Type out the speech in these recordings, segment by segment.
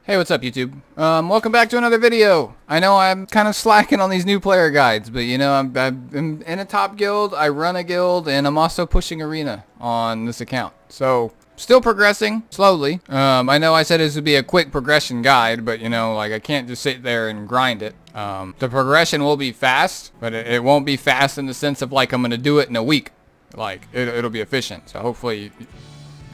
Hey, what's up, YouTube? Welcome back to another video. I know I'm kind of slacking on these new player guides, but you know, I'm in a top guild, I run a guild, and I'm also pushing arena on this account. So, still progressing, slowly. I know I said this would be a quick progression guide, but you know, like I can't just sit there and grind it. The progression will be fast, but it won't be fast in the sense of like I'm going to do it in a week. Like, it'll be efficient. So hopefully you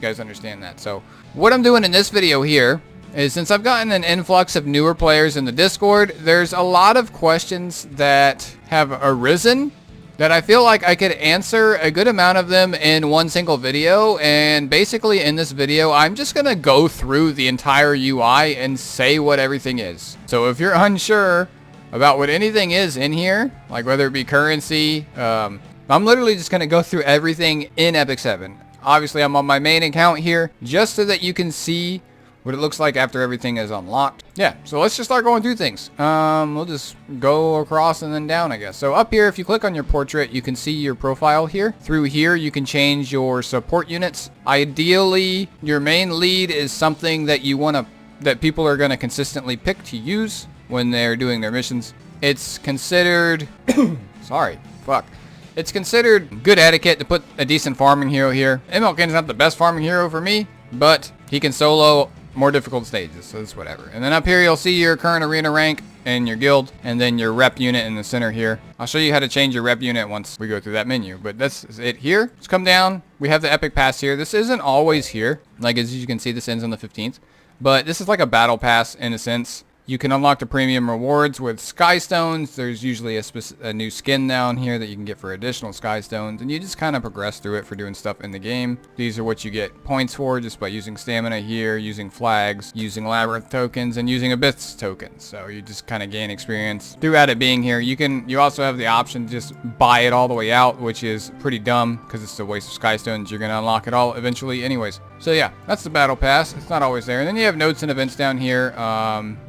guys understand that. So, what I'm doing in this video here is since I've gotten an influx of newer players in the Discord, there's a lot of questions that have arisen that I feel like I could answer a good amount of them in one single video. And basically in this video, I'm just going to go through the entire UI and say what everything is. So if you're unsure about what anything is in here, like whether it be currency, I'm literally just going to go through everything in Epic 7. Obviously, I'm on my main account here just so that you can see what it looks like after everything is unlocked. Yeah, so let's just start going through things. We'll just go across and then down, I guess. So up here, if you click on your portrait, you can see your profile here. Through here, you can change your support units. Ideally, your main lead is something that you want to, that people are going to consistently pick to use when they're doing their missions. It's considered, It's considered good etiquette to put a decent farming hero here. MLK's not the best farming hero for me, but he can solo more difficult stages, so it's whatever. And then up here you'll see your current arena rank and your guild, and then your rep unit in the center here. I'll show you how to change your rep unit once we go through that menu, but that's it here. Let's come down. We have the epic pass here. This isn't always here. Like, as you can see, this ends on the 15th, but this is like a battle pass in a sense. You can unlock the premium rewards with sky stones. There's usually a new skin down here that you can get for additional sky stones, and you just kind of progress through it for doing stuff in the game. These are what you get points for just by using stamina here, using flags, using labyrinth tokens, and using abyss tokens. So you just kind of gain experience throughout it being here. You also have the option to just buy it all the way out, which is pretty dumb because it's a waste of sky stones. You're going to unlock it all eventually anyways. So yeah, that's the battle pass. It's not always there. And then you have notes and events down here.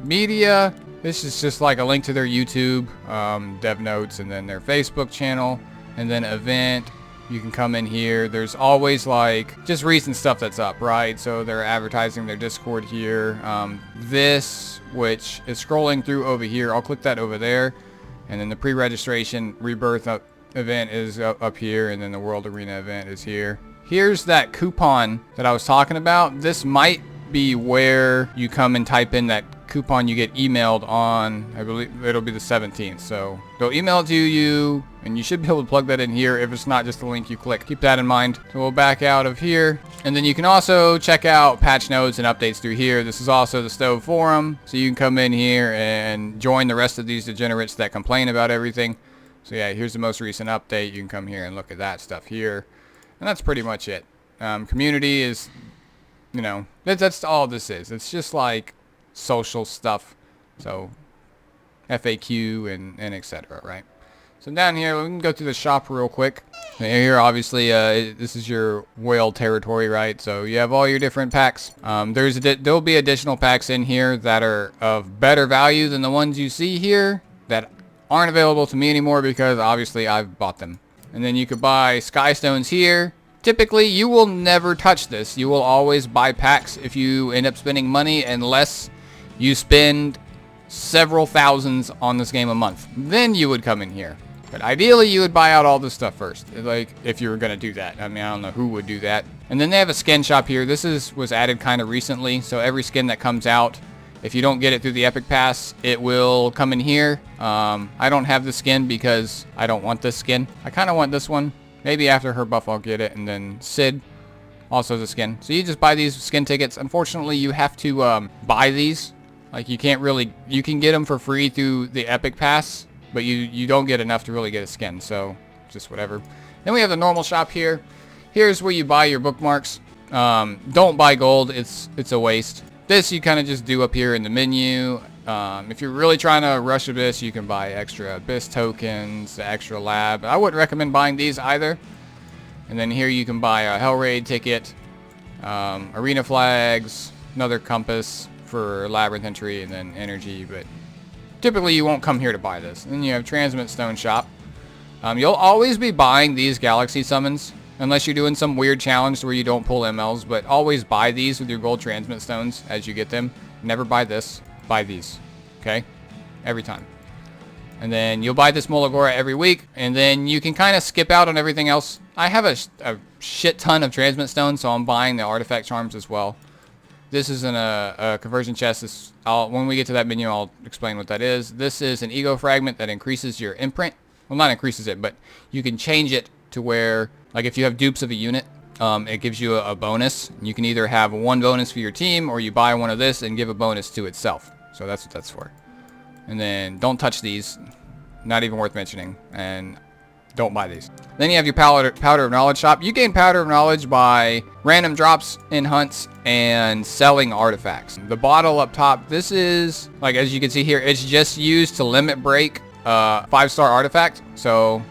Media, this is just like a link to their YouTube, dev notes, and then their Facebook channel, and then event. You can come in here. There's always like just recent stuff that's up, right? So they're advertising their Discord here. This, which is scrolling through over here, I'll click that over there. And then the pre-registration rebirth event is up here, and then the World Arena event is here. Here's that coupon that I was talking about. This might be where you come and type in that coupon you get emailed on, I believe it'll be the 17th. So they'll email it to you, and you should be able to plug that in here if it's not just a link you click. Keep that in mind. So we'll back out of here. And then you can also check out patch notes and updates through here. This is also the Stove Forum. So you can come in here and join the rest of these degenerates that complain about everything. So yeah, here's the most recent update. You can come here and look at that stuff here. And that's pretty much it. Community is, you know, that's all this is. It's just like social stuff. So FAQ and etc. Right? So down here, we can go through the shop real quick. Here, obviously, this is your whale territory, right? So you have all your different packs. There'll be additional packs in here that are of better value than the ones you see here that aren't available to me anymore because obviously I've bought them. And then you could buy sky stones here. Typically, you will never touch this. You will always buy packs if you end up spending money unless you spend several thousands on this game a month. Then you would come in here. But ideally, you would buy out all this stuff first, like if you were going to do that. I mean, I don't know who would do that. And then they have a skin shop here. This was added kind of recently, so every skin that comes out, if you don't get it through the Epic Pass, it will come in here. I don't have the skin because I don't want this skin. I kind of want this one. Maybe after her buff I'll get it. And then Sid also has a skin. So you just buy these skin tickets. Unfortunately, you have to buy these. Like, you can't really, you can get them for free through the Epic Pass, but you don't get enough to really get a skin. So just whatever. Then we have the normal shop here. Here's where you buy your bookmarks. Don't buy gold. It's a waste. This you kind of just do up here in the menu. If you're really trying to rush Abyss, you can buy extra Abyss tokens, extra lab. I wouldn't recommend buying these either. And then here you can buy a Hell Raid ticket, arena flags, another compass for labyrinth entry, and then energy. But typically you won't come here to buy this. And then you have Transmit Stone Shop. You'll always be buying these galaxy summons. Unless you're doing some weird challenge where you don't pull MLs, but always buy these with your gold transmit stones as you get them. never buy this. Buy these. Okay? Every time. And then you'll buy this Molagora every week, and then you can kind of skip out on everything else. I have a shit ton of transmit stones, so I'm buying the artifact charms as well. This isn't a conversion chest. When we get to that menu, I'll explain what that is. This is an ego fragment that increases your imprint. Well, not increases it, but you can change it to where, like if you have dupes of a unit, it gives you a bonus. You can either have one bonus for your team, or you buy one of this and give a bonus to itself. So that's what that's for. And then don't touch these. Not even worth mentioning. And don't buy these. Then you have your Powder of Knowledge shop. You gain Powder of Knowledge by random drops in hunts and selling artifacts. The bottle up top, this is, like as you can see here, it's just used to limit break 5-star artifact. So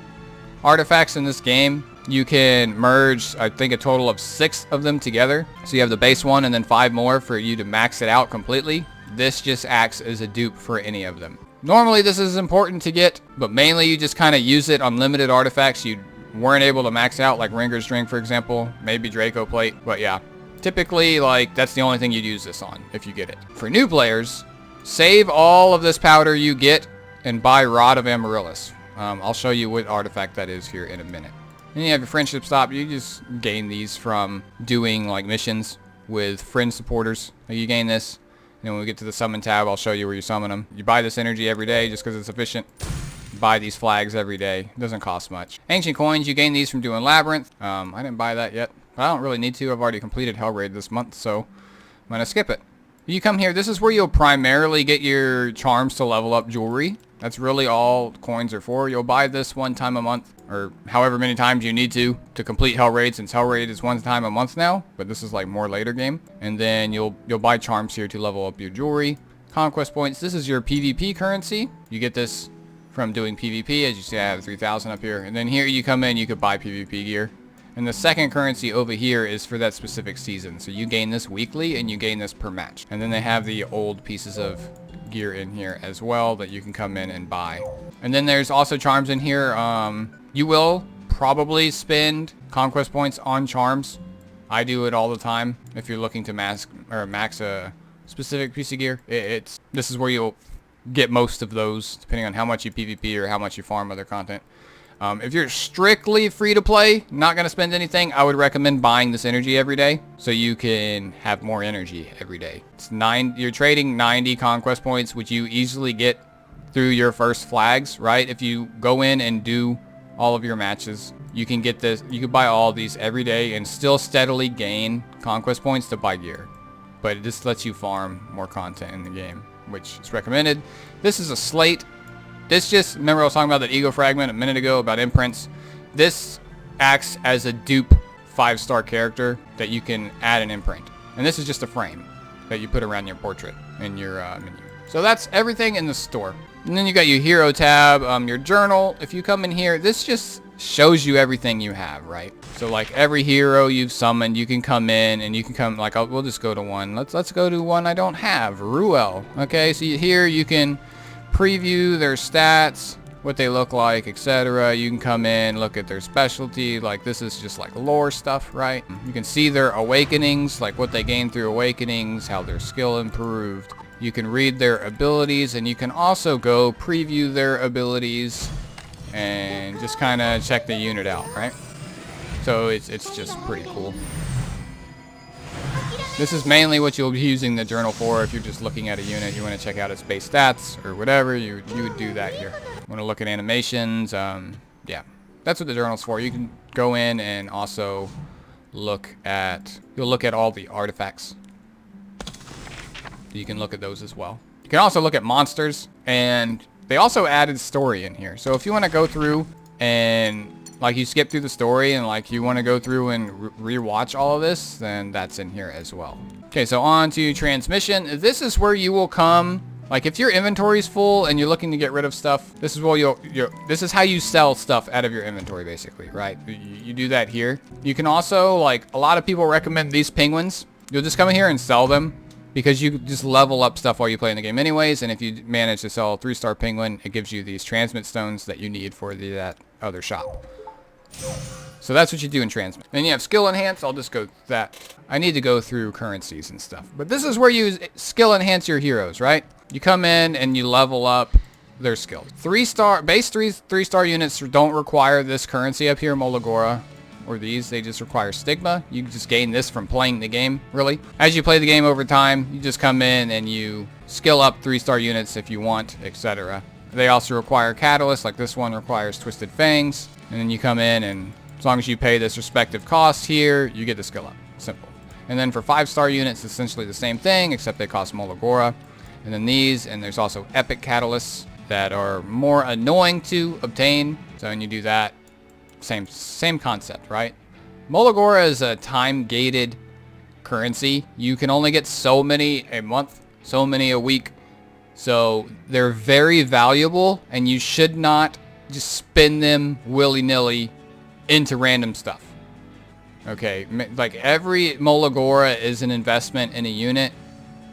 artifacts in this game, you can merge, I think, a total of 6 of them together. So you have the base one and then 5 more for you to max it out completely. This just acts as a dupe for any of them. Normally this is important to get, but mainly you just kind of use it on limited artifacts you weren't able to max out, like Ringer's Ring, for example, maybe Draco Plate, but yeah. Typically, like, that's the only thing you'd use this on, if you get it. For new players, save all of this powder you get and buy Rod of Amaryllis. I'll show you what artifact that is here in a minute. Then you have your friendship stop. You just gain these from doing, like, missions with friend supporters. You gain this. And when we get to the summon tab, I'll show you where you summon them. You buy this energy every day just because it's efficient. Buy these flags every day. It doesn't cost much. Ancient coins, you gain these from doing Labyrinth. I didn't buy that yet, but I don't really need to. I've already completed Hell Raid this month, so I'm going to skip it. You come here, this is where you'll primarily get your charms to level up jewelry. That's really all coins are for. You'll buy this one time a month, or however many times you need to complete Hell Raid, since Hell Raid is one time a month now, but this is like more later game. And then you'll buy charms here to level up your jewelry. Conquest points, this is your PvP currency. You get this from doing PvP. As you see, I have 3,000 up here. And then here you come in, you could buy PvP gear. And the second currency over here is for that specific season. So you gain this weekly and you gain this per match. And then they have the old pieces of gear in here as well that you can come in and buy. And then there's also charms in here. You will probably spend conquest points on charms. I do it all the time. If you're looking to max a specific piece of gear, this is where you'll get most of those, depending on how much you PvP or how much you farm other content. If you're strictly free to play, not going to spend anything, I would recommend buying this energy every day so you can have more energy every day. You're trading 90 conquest points, which you easily get through your first flags, right? If you go in and do all of your matches, you can get this. You can buy all these every day and still steadily gain conquest points to buy gear. But it just lets you farm more content in the game, which is recommended. This is a slate. This just, remember I was talking about that ego fragment a minute ago about imprints. This acts as a dupe 5-star character that you can add an imprint. And this is just a frame that you put around your portrait in your menu. So that's everything in the store. And then you got your hero tab, your journal. If you come in here, this just shows you everything you have, right? So like every hero you've summoned, you can come in and you can come, like we'll just go to one. Let's go to one I don't have, Ruel. Okay, so here you can preview their stats, what they look like, etc. You can come in, look at their specialty. Like this is just like lore stuff, right? You can see their awakenings, like what they gained through awakenings, how their skill improved. You can read their abilities, and you can also go preview their abilities and just kind of check the unit out, right? So it's just pretty cool. This is mainly what you'll be using the journal for. If you're just looking at a unit, you want to check out its base stats or whatever, you would do that here. Want to look at animations, yeah, that's what the journal's for. You can go in and also look at all the artifacts. You can look at those as well. You can also look at monsters, and they also added story in here. So if you want to go through and like you skip through the story and like you want to go through and re-watch all of this, then that's in here as well. Okay, so on to transmission. This is where you will come, like if your inventory is full and you're looking to get rid of stuff, this is where this is how you sell stuff out of your inventory basically, right? You do that here. You can also, like a lot of people recommend these penguins. You'll just come in here and sell them, because you just level up stuff while you play in the game anyways, and if you manage to sell a 3-star penguin, it gives you these transmit stones that you need for that other shop. So that's what you do in transmit. Then you have skill enhance. I'll just go through that. I need to go through currencies and stuff. But this is where you skill enhance your heroes, right? You come in and you level up their skills. 3-star, base 3-star units don't require this currency up here, Molagora, or these. They just require stigma. You just gain this from playing the game, really. As you play the game over time, you just come in and you skill up 3-star units if you want, etc. They also require catalysts, like this one requires Twisted Fangs. And then you come in and as long as you pay this respective cost here, you get the skill up. Simple. And then for 5-star units, it's essentially the same thing, except they cost Molagora. And then these, and there's also epic catalysts that are more annoying to obtain. So when you do that, same concept, right? Molagora is a time-gated currency. You can only get so many a month, so many a week. So they're very valuable, and you should not just spin them willy-nilly into random stuff. Okay, like every Molagora is an investment in a unit,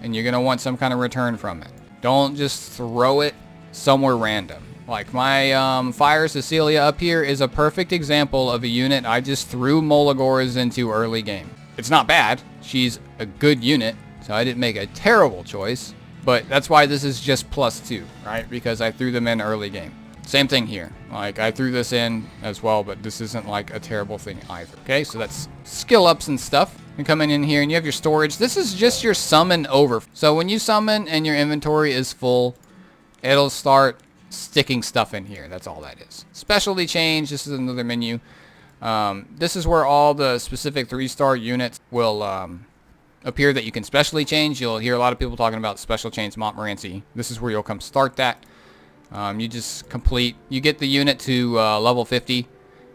and you're gonna want some kind of return from it. Don't just throw it somewhere random. Like my Fire Cecilia up here is a perfect example of a unit I just threw Molagoras into early game. It's not bad. She's a good unit, so I didn't make a terrible choice, but that's why this is just +2, right? Because I threw them in early game. Same thing here. Like, I threw this in as well, but this isn't like a terrible thing either. Okay, so that's skill ups and stuff. And coming in here and you have your storage. This is just your summon over. So when you summon and your inventory is full, it'll start sticking stuff in here. That's all that is. Specialty change. This is another menu. This is where all the specific 3-star units will appear that you can specially change. You'll hear a lot of people talking about special change Montmorency. This is where you'll come start that. You just complete, you get the unit to level 50,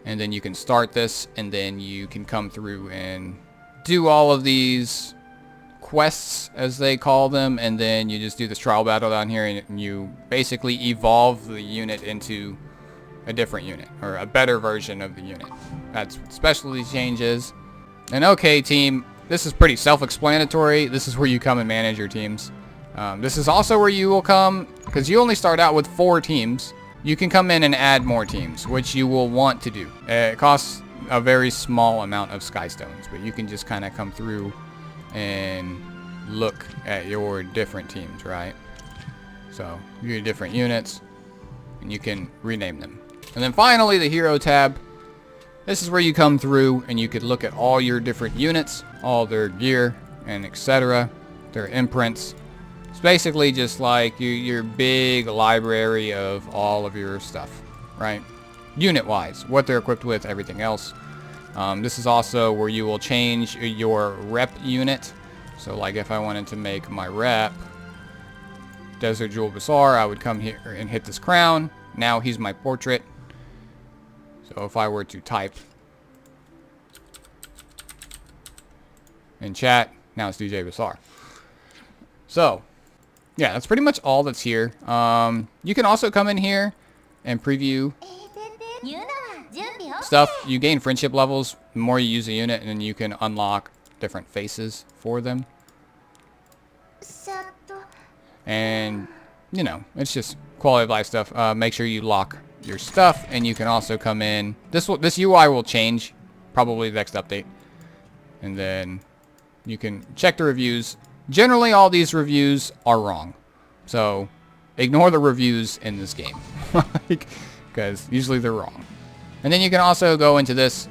and then you can start this, and then you can come through and do all of these quests, as they call them, and then you just do this trial battle down here, and you basically evolve the unit into a different unit, or a better version of the unit. That's what specialty changes. And okay, team, this is pretty self-explanatory. This is where you come and manage your teams. This is also where you will come, because you only start out with 4 teams. You can come in and add more teams, which you will want to do. It costs a very small amount of Sky Stones, but you can just kind of come through and look at your different teams, right? So you get different units, and you can rename them. And then finally, the Hero tab. This is where you come through, and you could look at all your different units, all their gear, and etc., their imprints. It's basically just like your big library of all of your stuff, right? Unit-wise, what they're equipped with, everything else. This is also where you will change your rep unit. So like if I wanted to make my rep Desert Jewel Bazaar, I would come here and hit this crown. Now he's my portrait. So if I were to type in chat, now it's DJ Bazaar. So yeah, that's pretty much all that's here. You can also come in here and preview stuff. You gain friendship levels the more you use a unit, and then you can unlock different faces for them. And, you know, it's just quality of life stuff. Make sure you lock your stuff, and you can also come in. This UI will change probably the next update. And then you can check the reviews. Generally, all these reviews are wrong. So, ignore the reviews in this game. Because usually they're wrong. And then you can also go into this.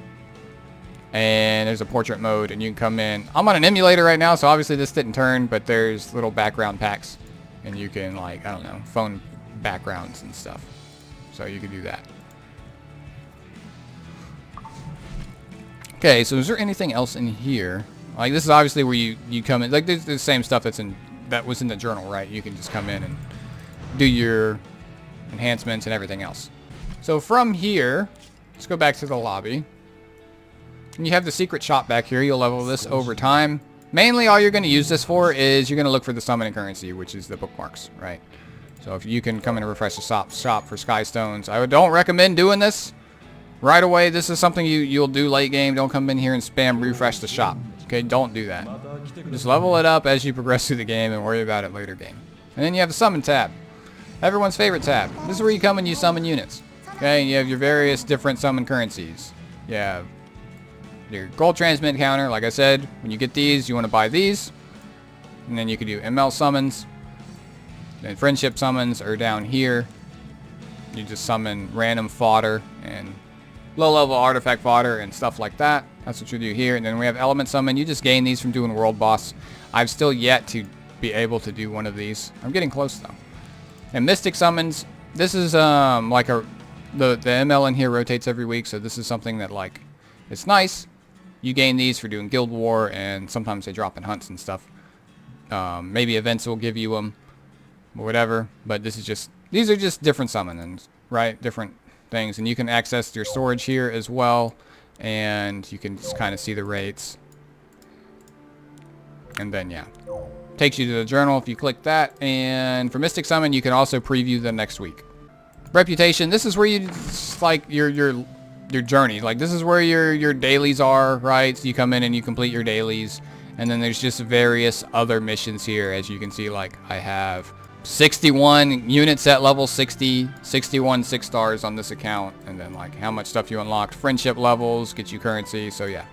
And there's a portrait mode. And you can come in. I'm on an emulator right now. So, obviously this didn't turn. But there's little background packs. And you can, like, I don't know, phone backgrounds and stuff. So, you can do that. Okay, so is there anything else in here? Like, this is obviously where you come in. Like, there's the same stuff that was in the journal, right? You can just come in and do your enhancements and everything else. So from here, let's go back to the lobby. And you have the secret shop back here. You'll level this over time. Mainly all you're going to use this for is you're going to look for the summoning currency, which is the bookmarks, right? So if you can come in and refresh the shop for Sky Stones. I don't recommend doing this right away. This is something you'll do late game. Don't come in here and spam refresh the shop. Okay, don't do that. Just level it up as you progress through the game and worry about it later game. And then you have the summon tab. Everyone's favorite tab. This is where you come and you summon units. Okay, and you have your various different summon currencies. You have your gold transmit counter. Like I said, when you get these, you want to buy these. And then you can do ML summons. Then friendship summons are down here. You just summon random fodder and low-level artifact fodder and stuff like that. That's what you do here. And then we have element summon. You just gain these from doing world boss. I've still yet to be able to do one of these. I'm getting close though. And mystic summons. This is like the ML in here rotates every week, so this is something that like it's nice. You gain these for doing guild war, and sometimes they drop in hunts and stuff. Maybe events will give you them or whatever, but these are just different summons, right? Different things, and you can access your storage here as well, and you can just kind of see the rates. And then yeah, takes you to the journal if you click that. And for mystic summon, you can also preview the next week. Reputation, this is where you like your journey. Like this is where your dailies are, right? So you come in and you complete your dailies, and then there's just various other missions here. As you can see, like I have 61 units at level 60, 61 6 stars on this account, and then like how much stuff you unlocked, friendship levels, get you currency. So yeah,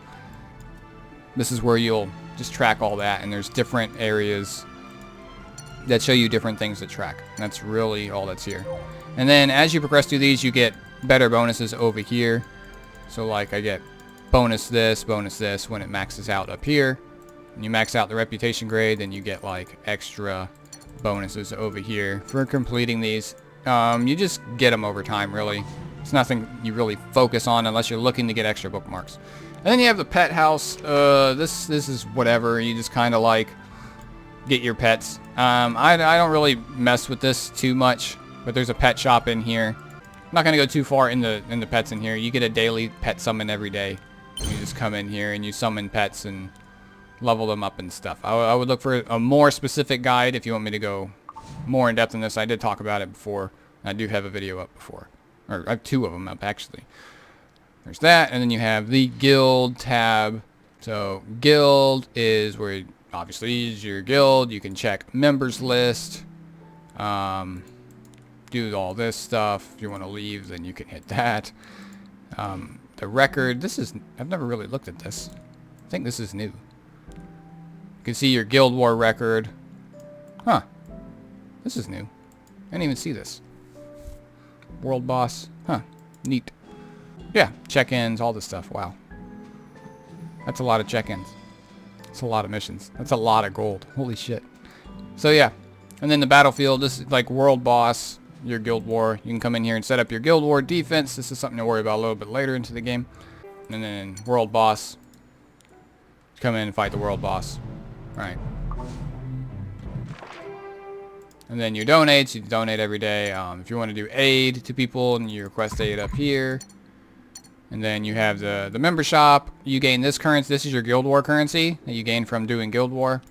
this is where you'll just track all that, and there's different areas that show you different things to track. And that's really all that's here. And then as you progress through these, you get better bonuses over here. So like I get bonus this when it maxes out up here. And you max out the reputation grade, then you get like extra bonuses over here for completing these. You just get them over time, really. It's nothing you really focus on unless you're looking to get extra bookmarks. And then you have the pet house. This is whatever. You just kind of like get your pets. I don't really mess with this too much, but there's a pet shop in here. I'm not gonna go too far in the pets in here. You get a daily pet summon every day. You just come in here and you summon pets and level them up and stuff. I would look for a more specific guide if you want me to go more in depth in this. I did talk about it before. I do have a video up before, or I have 2 of them up actually. There's that, and then you have the guild tab. So guild is where obviously is your guild. You can check members list, do all this stuff. If you want to leave, then you can hit that. The record, I've never really looked at this. I think this is new. You can see your guild war record. Huh. This is new. I didn't even see this. World boss. Huh. Neat. Yeah, check-ins, all this stuff. Wow. That's a lot of check-ins. That's a lot of missions. That's a lot of gold. Holy shit. So yeah. And then the battlefield, this is like world boss, your guild war. You can come in here and set up your guild war defense. This is something to worry about a little bit later into the game. And then world boss. Come in and fight the world boss. Alright. And then your donates. You donate every day. If you want to do aid to people, and you request aid up here. And then you have the member shop. You gain this currency. This is your guild war currency that you gain from doing guild war.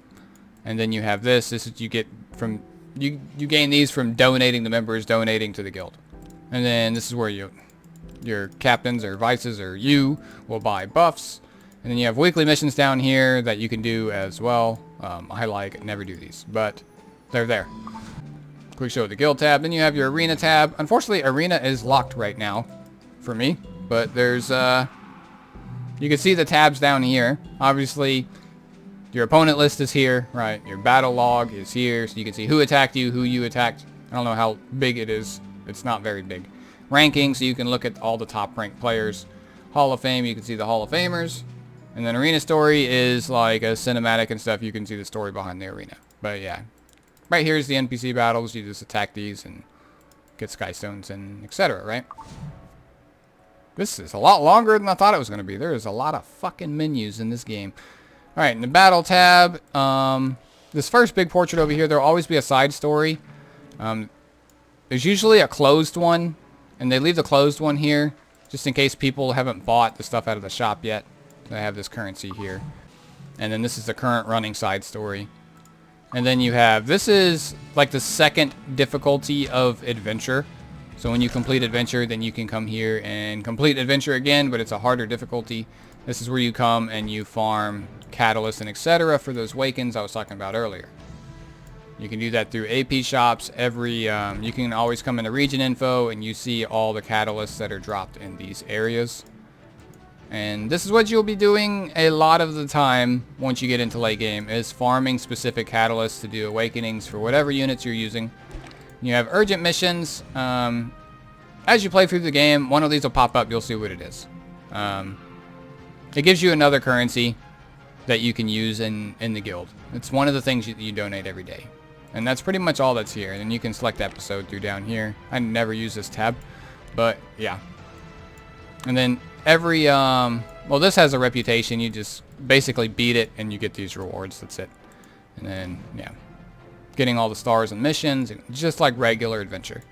And then you have this. This is you get from you gain these from donating the members, donating to the guild. And then this is where your captains or vices or you will buy buffs. And then you have weekly missions down here that you can do as well. I like never do these, but they're there. Quick show of the guild tab. Then you have your arena tab. Unfortunately, arena is locked right now for me, but there's you can see the tabs down here. Obviously, your opponent list is here, right? Your battle log is here, so you can see who attacked you, who you attacked. I don't know how big it is. It's not very big. Ranking, so you can look at all the top ranked players. Hall of Fame, you can see the Hall of Famers. And then arena story is like a cinematic and stuff. You can see the story behind the arena. But yeah, right here is the NPC battles. You just attack these and get sky stones and etc. Right? This is a lot longer than I thought it was going to be. There is a lot of fucking menus in this game. All right, in the battle tab, this first big portrait over here, there'll always be a side story. There's usually a closed one, and they leave the closed one here just in case people haven't bought the stuff out of the shop yet. I have this currency here. And then this is the current running side story. And then you have, this is like the second difficulty of adventure. So when you complete adventure, then you can come here and complete adventure again, but it's a harder difficulty. This is where you come and you farm catalysts and etc. for those Wakens I was talking about earlier. You can do that through AP shops. You can always come into region info and you see all the catalysts that are dropped in these areas. And this is what you'll be doing a lot of the time once you get into late game, is farming specific catalysts to do awakenings for whatever units you're using. You have urgent missions. As you play through the game, one of these will pop up. You'll see what it is. It gives you another currency that you can use in the guild. It's one of the things you donate every day. And that's pretty much all that's here. And then you can select episode through down here. I never use this tab, but yeah. And then every, well, this has a reputation. You just basically beat it and you get these rewards. That's it. And then, yeah, getting all the stars and missions, just like regular adventure.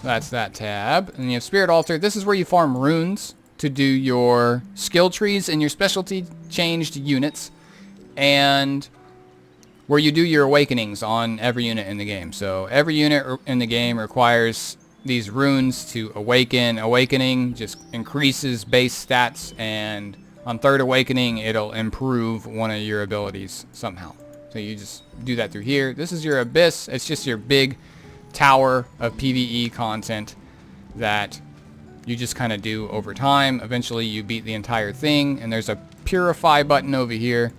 That's that tab. And you have Spirit Altar. This is where you farm runes to do your skill trees and your specialty changed units. And where you do your awakenings on every unit in the game. So every unit in the game requires these runes to awaken. Awakening just increases base stats, and on third awakening it'll improve one of your abilities somehow. So you just do that through here. This is your Abyss. It's just your big tower of PvE content that you just kind of do over time. Eventually you beat the entire thing, and there's a purify button over here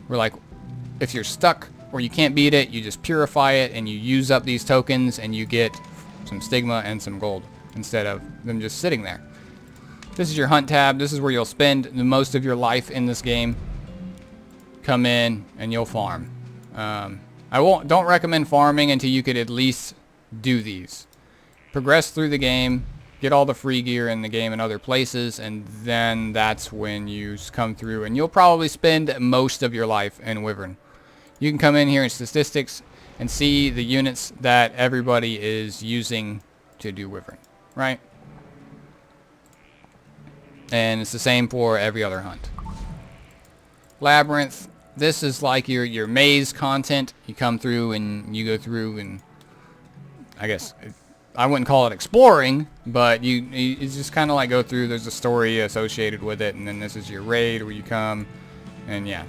where, like, if you're stuck or you can't beat it, you just purify it and you use up these tokens and you get some stigma and some gold instead of them just sitting there. This is your hunt tab. This is where you'll spend the most of your life in this game. Come in and you'll farm. Don't recommend farming until you could at least do these. Progress through the game, get all the free gear in the game and other places, and then that's when you come through and you'll probably spend most of your life in Wyvern. You can come in here in statistics and see the units that everybody is using to do Wyvern, right? And it's the same for every other hunt. Labyrinth, this is like your maze content. You come through and you go through, and I guess I wouldn't call it exploring, but you just kind of like go through. There's a story associated with it, and then this is your raid where you come and, yeah,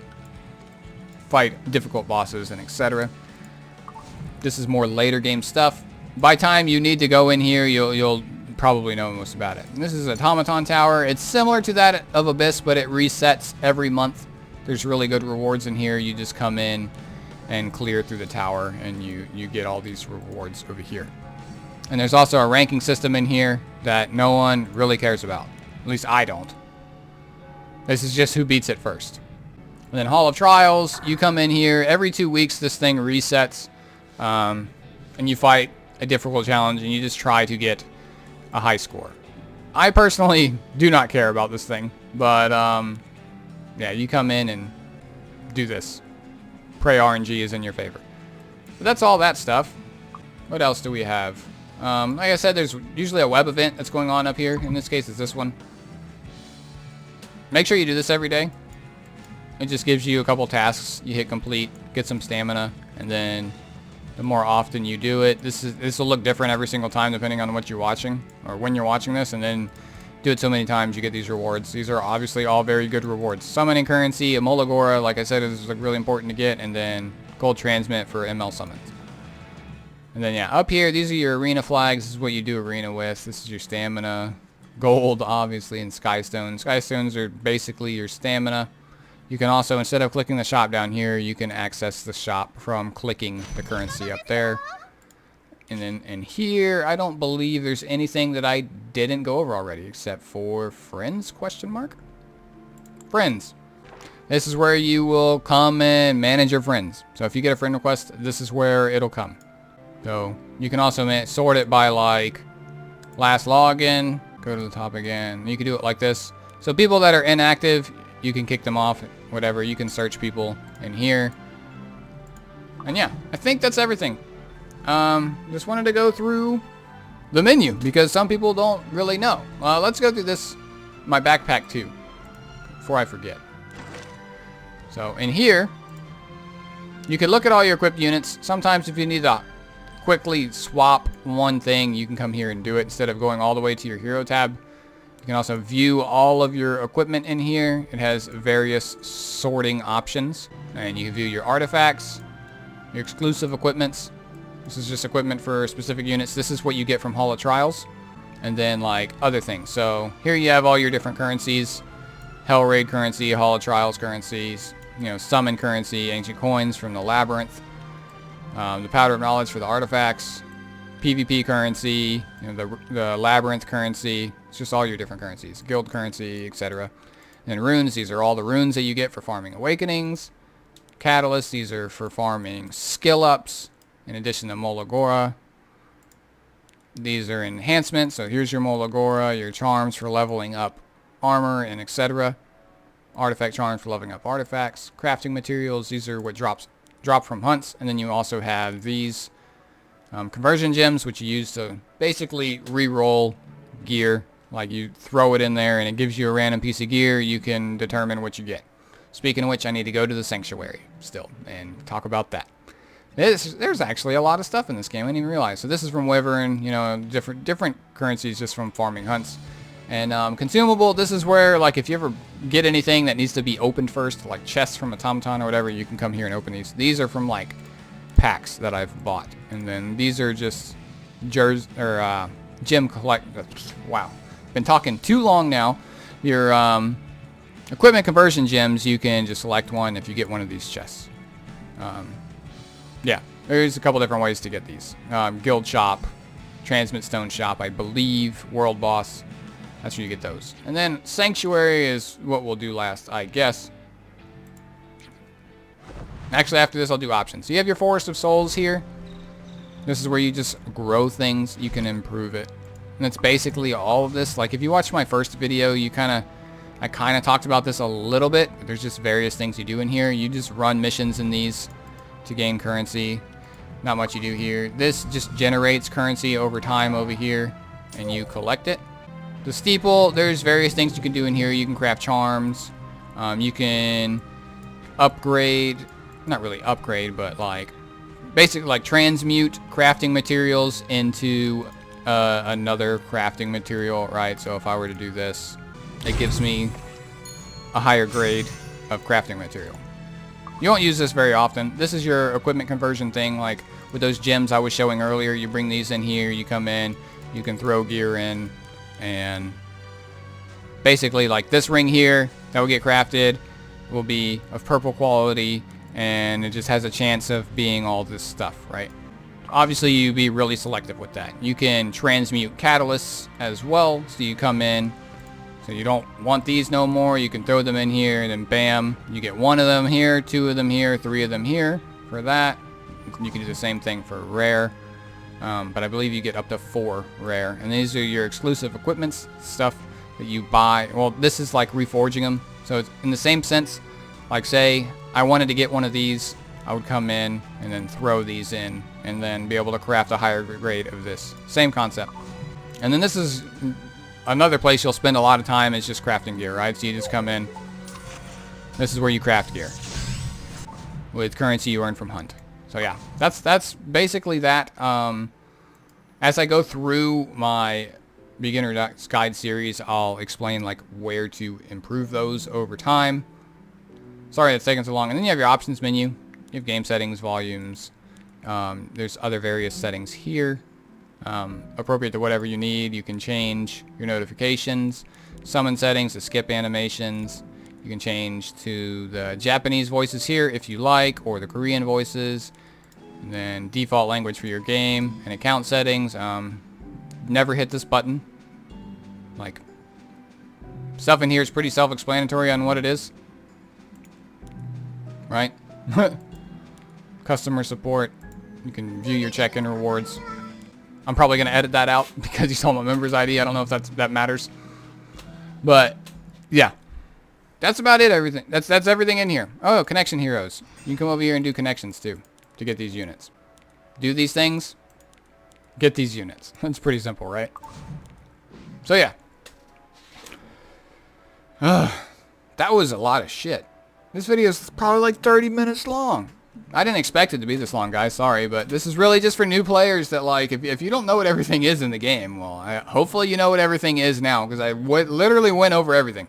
fight difficult bosses and etc. This is more later game stuff. By time you need to go in here, you'll probably know most about it. And this is Automaton Tower. It's similar to that of Abyss, but it resets every month. There's really good rewards in here. You just come in and clear through the tower, and you get all these rewards over here. And there's also a ranking system in here that no one really cares about. At least I don't. This is just who beats it first. And then Hall of Trials, you come in here. Every 2 weeks this thing resets. And you fight a difficult challenge, and you just try to get a high score. I personally do not care about this thing. But, yeah, you come in and do this. Pray RNG is in your favor. But that's all that stuff. What else do we have? Like I said, there's usually a web event that's going on up here. In this case, it's this one. Make sure you do this every day. It just gives you a couple tasks. You hit complete, get some stamina, and then the more often you do it, this will look different every single time depending on what you're watching or when you're watching this, and then do it so many times you get these rewards. These are obviously all very good rewards. Summoning currency, a Molagora, like I said, is like really important to get, and then gold transmit for ML summons. And then, yeah, up here, these are your arena flags. This is what you do arena with. This is your stamina. Gold, obviously, and Skystones. Skystones are basically your stamina. You can also, instead of clicking the shop down here, you can access the shop from clicking the currency up there. And then in here, I don't believe there's anything that I didn't go over already, except for friends, question mark? Friends. This is where you will come and manage your friends. So if you get a friend request, this is where it'll come. So you can also sort it by, like, last login, go to the top again. You can do it like this. So people that are inactive, you can kick them off, whatever. You can search people in here. And yeah, I think that's everything. Just wanted to go through the menu because some people don't really know. Let's go through this, my backpack too, before I forget. So in here, you can look at all your equipped units. Sometimes if you need to quickly swap one thing, you can come here and do it instead of going all the way to your hero tab. You can also view all of your equipment in here. It has various sorting options, and you can view your artifacts, your exclusive equipments. This is just equipment for specific units. This is what you get from Hall of Trials. and then like other things. So here you have all your different currencies: Hell Raid currency, Hall of Trials currencies, you know, summon currency, ancient coins from the labyrinth, the powder of knowledge for the artifacts, PvP currency, you know, the labyrinth currency. It's just all your different currencies, guild currency, etc. And runes, these are all the runes that you get for farming awakenings. Catalysts, these are for farming skill ups, in addition to Molagora. These are enhancements, so here's your Molagora, your charms for leveling up armor, and etc. Artifact charms for leveling up artifacts. Crafting materials, these are what drop from hunts. And then you also have these conversion gems, which you use to basically re-roll gear. Like you throw it in there and it gives you a random piece of gear. You can determine what you get. Speaking of which, I need to go to the sanctuary still and talk about that. There's actually a lot of stuff in this game I didn't even realize. So this is from Wyvern, you know, different currencies just from farming hunts. And consumable, this is where, like, if you ever get anything that needs to be opened first, like chests from Automaton or whatever, you can come here and open these. These are from, like, packs that I've bought. And then these are just gem collect. Wow. Been talking too long now. Your equipment conversion gems, you can just select one if you get one of these chests. Yeah, there's a couple different ways to get these. Guild shop, transmit stone shop, I believe, world boss. That's where you get those. And then sanctuary is what we'll do last, I guess. Actually, after this, I'll do options. So you have your Forest of Souls here. This is where you just grow things. You can improve it. And that's basically all of this. Like, if you watched my first video, I kind of talked about this a little bit. But there's just various things you do in here. You just run missions in these to gain currency. Not much you do here. This just generates currency over time over here, and you collect it. The steeple, there's various things you can do in here. You can craft charms. You can upgrade, not really upgrade, but like basically like transmute crafting materials into another crafting material, right? So if I were to do this, it gives me a higher grade of crafting material. You won't use this very often. This is your equipment conversion thing, like with those gems I was showing earlier. You bring these in here, you come in, you can throw gear in, and basically like this ring here that will get crafted will be of purple quality, and it just has a chance of being all this stuff, right? Obviously you be really selective with that. You can transmute catalysts as well, so you come in, so you don't want these no more, you can throw them in here, and then bam, you get one of them here, two of them here, three of them here for that. You can do the same thing for rare. But I believe you get up to 4 rare. And these are your exclusive equipments, stuff that you buy. Well, this is like reforging them. So it's in the same sense, like say I wanted to get one of these, I would come in and then throw these in and then be able to craft a higher grade of this. Same concept. And then this is another place you'll spend a lot of time is just crafting gear, right? So you just come in. This is where you craft gear with currency you earn from hunt. So yeah, that's basically that. As I go through my beginner guide series, I'll explain like where to improve those over time. Sorry it's taking so long. And then you have your options menu. You have game settings, volumes. There's other various settings here. Appropriate to whatever you need. You can change your notifications, summon settings to skip animations. You can change to the Japanese voices here if you like, or the Korean voices. And then default language for your game and account settings. Never hit this button. Like, stuff in here is pretty self-explanatory on what it is. Right? Customer support. You can view your check-in rewards. I'm probably going to edit that out because you saw my member's ID. I don't know if that matters. But, yeah. That's about it, everything. That's everything in here. Oh, connection heroes. You can come over here and do connections, too, to get these units. Do these things, get these units. That's pretty simple, right? So, yeah. That was a lot of shit. This video is probably like 30 minutes long. I didn't expect it to be this long, guys. Sorry, but this is really just for new players that, like, if you don't know what everything is in the game, well, hopefully you know what everything is now, because I literally went over everything.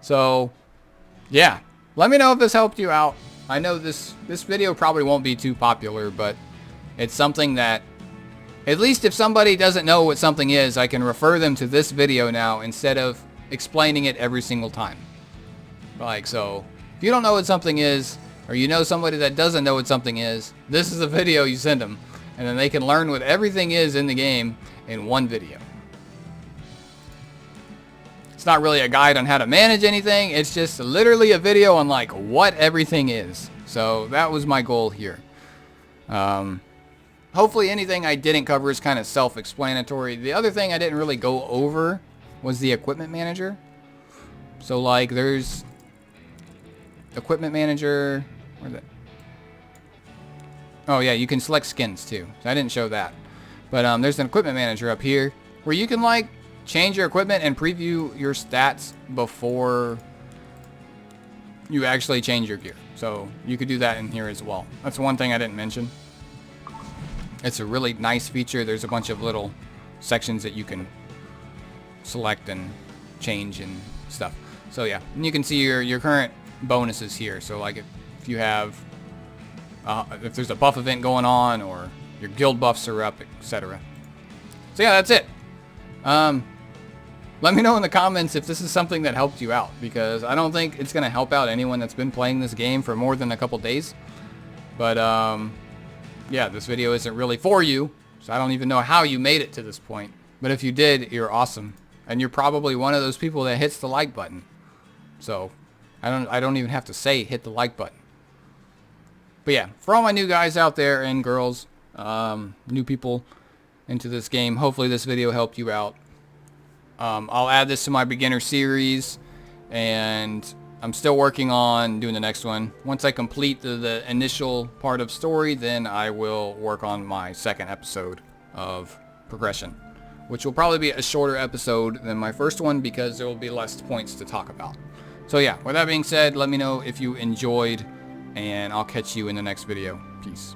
So, yeah. Let me know if this helped you out. I know this video probably won't be too popular, but it's something that At least if somebody doesn't know what something is, I can refer them to this video now instead of explaining it every single time. Like, so if you don't know what something is, or you know somebody that doesn't know what something is, this is the video you send them, and then they can learn what everything is in the game in one video. It's not really a guide on how to manage anything, it's just literally a video on like what everything is. So that was my goal here. Hopefully anything I didn't cover is kind of self-explanatory. The other thing I didn't really go over was the equipment manager. So like there's equipment manager, where's it? Oh yeah, you can select skins too. So I didn't show that. But there's an equipment manager up here where you can like change your equipment and preview your stats before you actually change your gear. So you could do that in here as well. That's one thing I didn't mention. It's a really nice feature. There's a bunch of little sections that you can select and change and stuff. So yeah, and you can see your current bonuses here. So like if you have if there's a buff event going on, or your guild buffs are up, etc. So yeah, that's it. Let me know in the comments if this is something that helped you out, because I don't think it's going to help out anyone that's been playing this game for more than a couple days. But yeah, this video isn't really for you, so I don't even know how you made it to this point. But if you did, you're awesome, and you're probably one of those people that hits the like button. So I don't even have to say hit the like button. But yeah, for all my new guys out there and girls, new people into this game, hopefully this video helped you out. I'll add this to my beginner series, and I'm still working on doing the next one. Once I complete the initial part of story, then I will work on my second episode of progression, which will probably be a shorter episode than my first one because there will be less points to talk about. So yeah, with that being said, let me know if you enjoyed, and I'll catch you in the next video. Peace.